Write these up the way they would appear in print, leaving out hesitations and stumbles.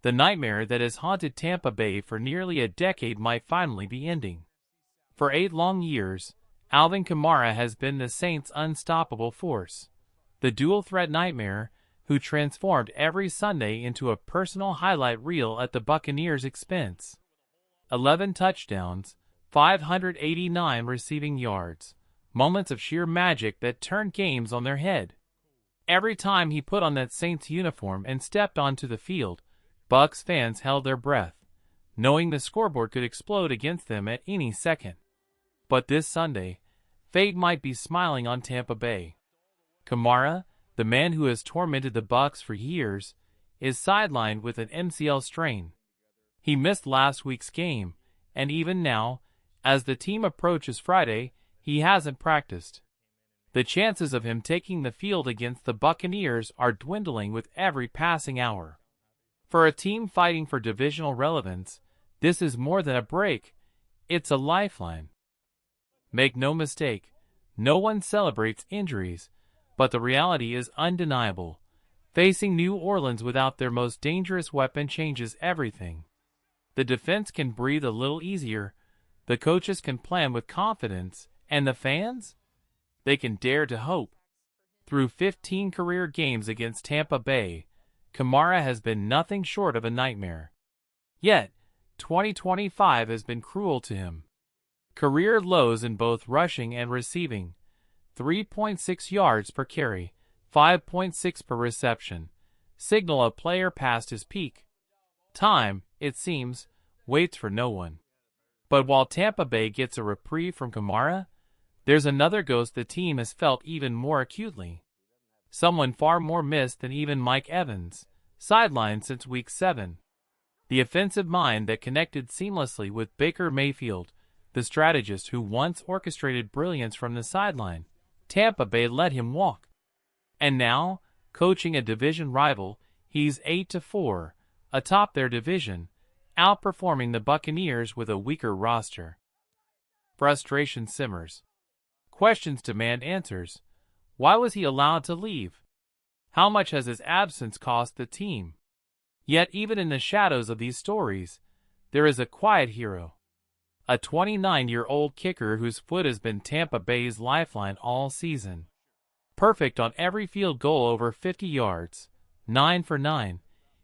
The nightmare that has haunted Tampa Bay for nearly a decade might finally be ending. For 8 long years, Alvin Kamara has been the Saints' unstoppable force. The dual-threat nightmare, who transformed every Sunday into a personal highlight reel at the Buccaneers' expense. 11 touchdowns, 589 receiving yards, moments of sheer magic that turned games on their head. Every time he put on that Saints uniform and stepped onto the field, Bucs fans held their breath, knowing the scoreboard could explode against them at any second. But this Sunday, fate might be smiling on Tampa Bay. Kamara, the man who has tormented the Bucs for years, is sidelined with an MCL strain. He missed last week's game, and even now, as the team approaches Friday, he hasn't practiced. The chances of him taking the field against the Buccaneers are dwindling with every passing hour. For a team fighting for divisional relevance, this is more than a break, it's a lifeline. Make no mistake, no one celebrates injuries, but the reality is undeniable. Facing New Orleans without their most dangerous weapon changes everything. The defense can breathe a little easier, the coaches can plan with confidence, and the fans? They can dare to hope. Through 15 career games against Tampa Bay, Kamara has been nothing short of a nightmare. Yet, 2025 has been cruel to him. Career lows in both rushing and receiving. 3.6 yards per carry, 5.6 per reception, signal a player past his peak. Time, it seems, waits for no one. But while Tampa Bay gets a reprieve from Kamara, there's another ghost the team has felt even more acutely. Someone far more missed than even Mike Evans, sidelined since Week 7. The offensive mind that connected seamlessly with Baker Mayfield, the strategist who once orchestrated brilliance from the sideline. Tampa Bay let him walk. And now, coaching a division rival, he's 8-4, atop their division, outperforming the Buccaneers with a weaker roster. Frustration simmers. Questions demand answers. Why was he allowed to leave? How much has his absence cost the team? Yet even in the shadows of these stories, there is a quiet hero. A 29-year-old kicker whose foot has been Tampa Bay's lifeline all season. Perfect on every field goal over 50 yards, 9 for 9,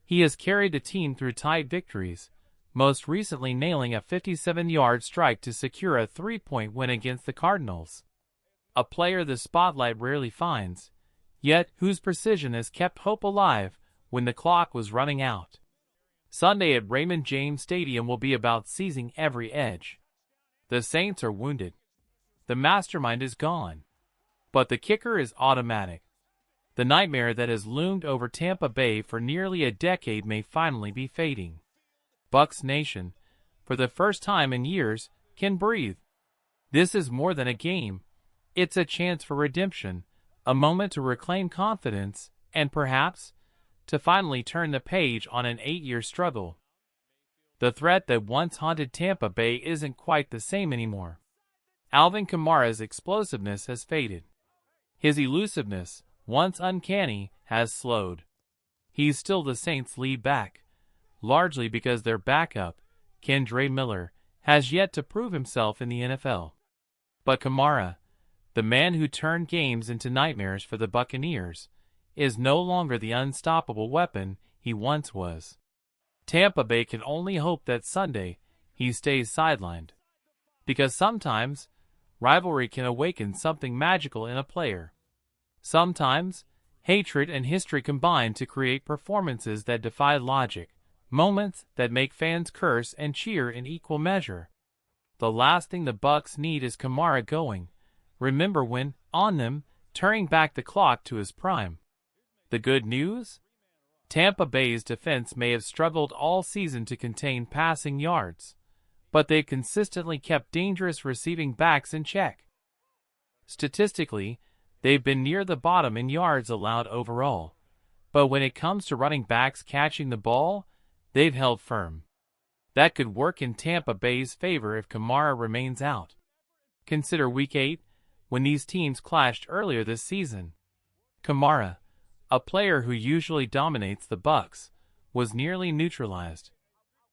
he has carried the team through tight victories, most recently nailing a 57-yard strike to secure a 3-point win against the Cardinals. A player the spotlight rarely finds, yet whose precision has kept hope alive when the clock was running out. Sunday at Raymond James Stadium will be about seizing every edge. The Saints are wounded. The mastermind is gone. But the kicker is automatic. The nightmare that has loomed over Tampa Bay for nearly a decade may finally be fading. Bucs Nation, for the first time in years, can breathe. This is more than a game. It's a chance for redemption, a moment to reclaim confidence, and perhaps, to finally turn the page on an 8-year struggle. The threat that once haunted Tampa Bay isn't quite the same anymore. Alvin Kamara's explosiveness has faded. His elusiveness, once uncanny, has slowed. He's still the Saints' lead back, largely because their backup, Kendre Miller, has yet to prove himself in the NFL. But Kamara, the man who turned games into nightmares for the Buccaneers, is no longer the unstoppable weapon he once was. Tampa Bay can only hope that Sunday he stays sidelined. Because sometimes, rivalry can awaken something magical in a player. Sometimes, hatred and history combine to create performances that defy logic, moments that make fans curse and cheer in equal measure. The last thing the Bucs need is Kamara going, remember when, on them, turning back the clock to his prime. The good news? Tampa Bay's defense may have struggled all season to contain passing yards, but they've consistently kept dangerous receiving backs in check. Statistically, they've been near the bottom in yards allowed overall, but when it comes to running backs catching the ball, they've held firm. That could work in Tampa Bay's favor if Kamara remains out. Consider Week 8, when these teams clashed earlier this season. Kamara, a player who usually dominates the Bucs, was nearly neutralized.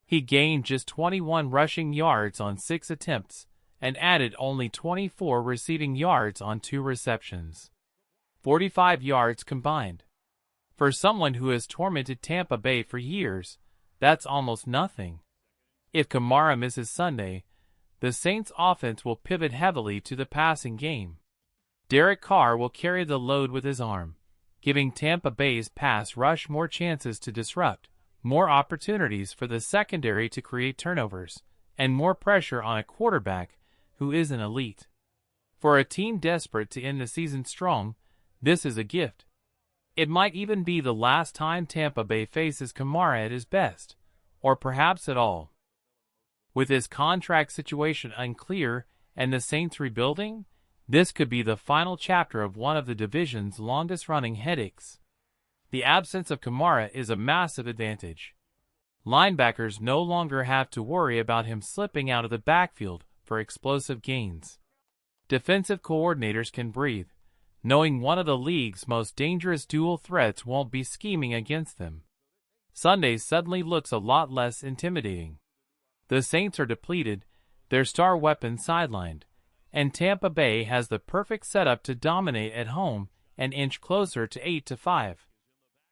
He gained just 21 rushing yards on 6 attempts and added only 24 receiving yards on 2 receptions. 45 yards combined. For someone who has tormented Tampa Bay for years, that's almost nothing. If Kamara misses Sunday, the Saints' offense will pivot heavily to the passing game. Derek Carr will carry the load with his arm, giving Tampa Bay's pass rush more chances to disrupt, more opportunities for the secondary to create turnovers, and more pressure on a quarterback who isn't elite. For a team desperate to end the season strong, this is a gift. It might even be the last time Tampa Bay faces Kamara at his best, or perhaps at all. With his contract situation unclear and the Saints rebuilding, this could be the final chapter of one of the division's longest-running headaches. The absence of Kamara is a massive advantage. Linebackers no longer have to worry about him slipping out of the backfield for explosive gains. Defensive coordinators can breathe, knowing one of the league's most dangerous dual threats won't be scheming against them. Sunday suddenly looks a lot less intimidating. The Saints are depleted, their star weapon sidelined, and Tampa Bay has the perfect setup to dominate at home and inch closer to 8-5.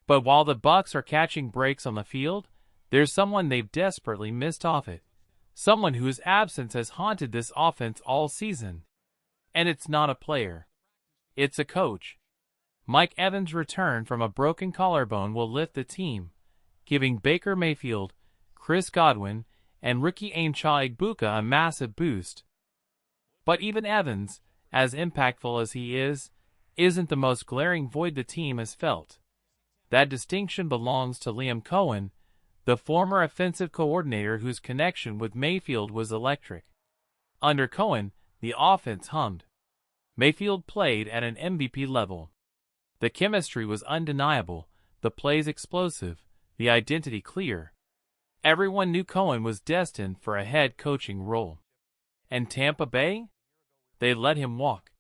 But while the Bucs are catching breaks on the field, there's someone they've desperately missed off it. Someone whose absence has haunted this offense all season. And it's not a player. It's a coach. Mike Evans' return from a broken collarbone will lift the team, giving Baker Mayfield, Chris Godwin, and Ricky Aimcha-Igbuka a massive boost. But even Evans, as impactful as he is, isn't the most glaring void the team has felt. That distinction belongs to Liam Cohen, the former offensive coordinator whose connection with Mayfield was electric. Under Cohen, the offense hummed. Mayfield played at an MVP level. The chemistry was undeniable, the plays explosive, the identity clear. Everyone knew Cohen was destined for a head coaching role. And Tampa Bay? They let him walk.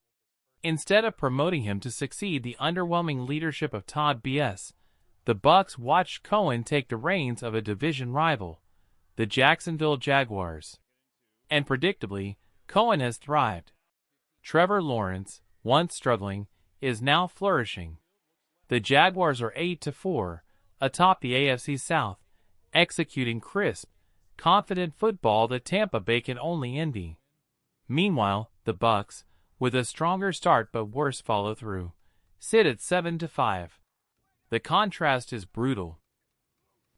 Instead of promoting him to succeed the underwhelming leadership of Todd B.S., the Bucs watched Cohen take the reins of a division rival, the Jacksonville Jaguars. And predictably, Cohen has thrived. Trevor Lawrence, once struggling, is now flourishing. The Jaguars are 8-4, atop the AFC South, executing crisp, confident football that Tampa Bay can only envy. Meanwhile, the Bucs, with a stronger start but worse follow-through, sit at 7-5. The contrast is brutal.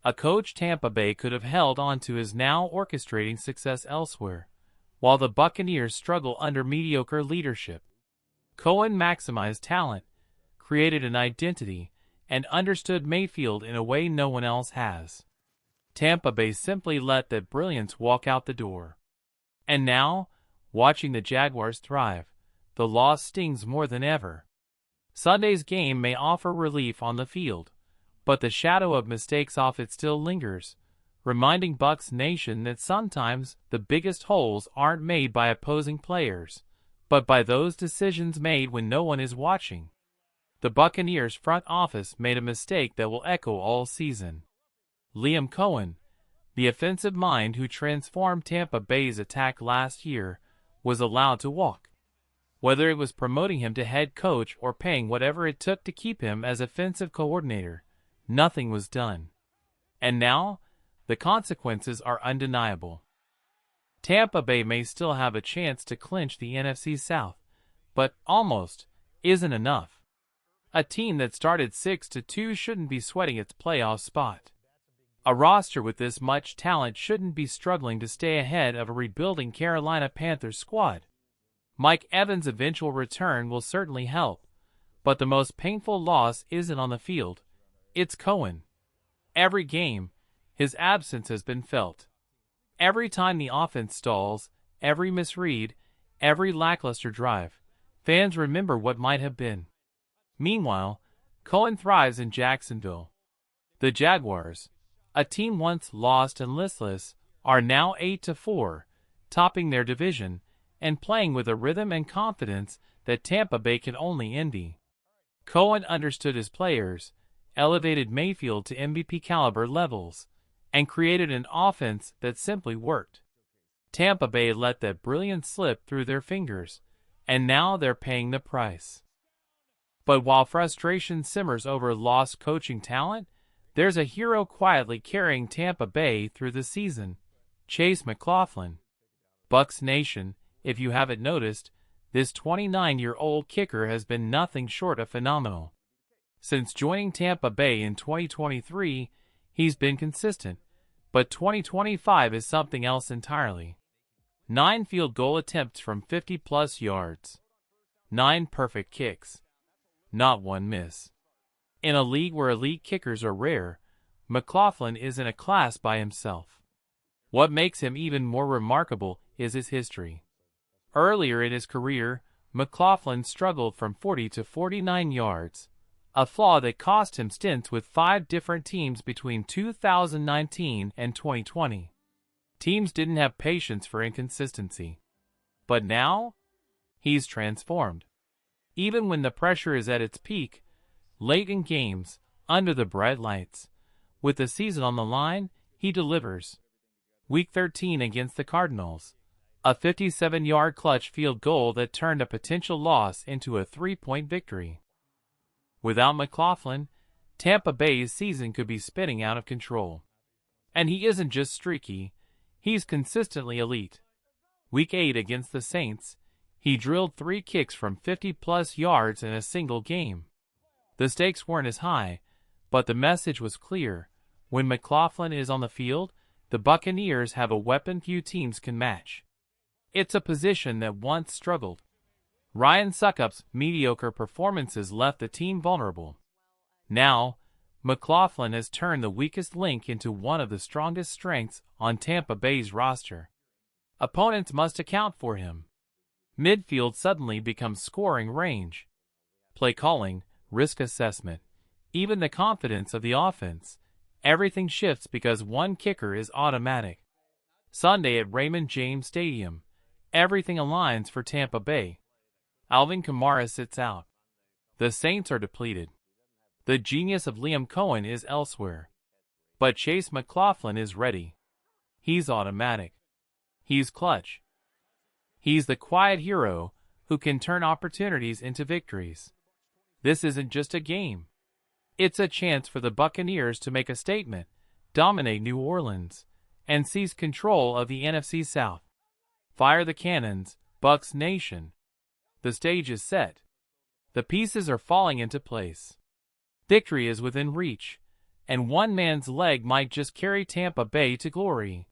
A coach Tampa Bay could have held onto is now orchestrating success elsewhere, while the Buccaneers struggle under mediocre leadership. Cohen maximized talent, created an identity, and understood Mayfield in a way no one else has. Tampa Bay simply let that brilliance walk out the door. And now, watching the Jaguars thrive, the loss stings more than ever. Sunday's game may offer relief on the field, but the shadow of mistakes off it still lingers, reminding Bucs Nation that sometimes the biggest holes aren't made by opposing players, but by those decisions made when no one is watching. The Buccaneers front office made a mistake that will echo all season. Liam Cohen, the offensive mind who transformed Tampa Bay's attack last year, was allowed to walk. Whether it was promoting him to head coach or paying whatever it took to keep him as offensive coordinator, nothing was done. And now, the consequences are undeniable. Tampa Bay may still have a chance to clinch the NFC South, but almost isn't enough. A team that started 6-2 shouldn't be sweating its playoff spot. A roster with this much talent shouldn't be struggling to stay ahead of a rebuilding Carolina Panthers squad. Mike Evans' eventual return will certainly help, but the most painful loss isn't on the field. It's Cohen. Every game, his absence has been felt. Every time the offense stalls, every misread, every lackluster drive, fans remember what might have been. Meanwhile, Cohen thrives in Jacksonville. The Jaguars, a team once lost and listless, are now 8-4, topping their division, and playing with a rhythm and confidence that Tampa Bay can only envy. Cohen understood his players, elevated Mayfield to MVP caliber levels, and created an offense that simply worked. Tampa Bay let that brilliance slip through their fingers, and now they're paying the price. But while frustration simmers over lost coaching talent, there's a hero quietly carrying Tampa Bay through the season: Chase McLaughlin. Bucs Nation, if you haven't noticed, this 29-year-old kicker has been nothing short of phenomenal. Since joining Tampa Bay in 2023, he's been consistent, but 2025 is something else entirely. 9 field goal attempts from 50-plus yards. 9 perfect kicks. Not one miss. In a league where elite kickers are rare, McLaughlin is in a class by himself. What makes him even more remarkable is his history. Earlier in his career, McLaughlin struggled from 40 to 49 yards, a flaw that cost him stints with 5 different teams between 2019 and 2020. Teams didn't have patience for inconsistency. But now, he's transformed. Even when the pressure is at its peak, late in games, under the bright lights, with the season on the line, he delivers. Week 13 against the Cardinals, a 57-yard clutch field goal that turned a potential loss into a 3-point victory. Without McLaughlin, Tampa Bay's season could be spinning out of control. And he isn't just streaky, he's consistently elite. Week 8 against the Saints, he drilled 3 kicks from 50-plus yards in a single game. The stakes weren't as high, but the message was clear: when McLaughlin is on the field, the Buccaneers have a weapon few teams can match. It's a position that once struggled. Ryan Succop's mediocre performances left the team vulnerable. Now, McLaughlin has turned the weakest link into one of the strongest strengths on Tampa Bay's roster. Opponents must account for him. Midfield suddenly becomes scoring range. Play calling, risk assessment, even the confidence of the offense, everything shifts because one kicker is automatic. Sunday at Raymond James Stadium, everything aligns for Tampa Bay. Alvin Kamara sits out. The Saints are depleted. The genius of Liam Cohen is elsewhere. But Chase McLaughlin is ready. He's automatic. He's clutch. He's the quiet hero who can turn opportunities into victories. This isn't just a game. It's a chance for the Buccaneers to make a statement, dominate New Orleans, and seize control of the NFC South. Fire the cannons, Bucs Nation. The stage is set. The pieces are falling into place. Victory is within reach, and one man's leg might just carry Tampa Bay to glory.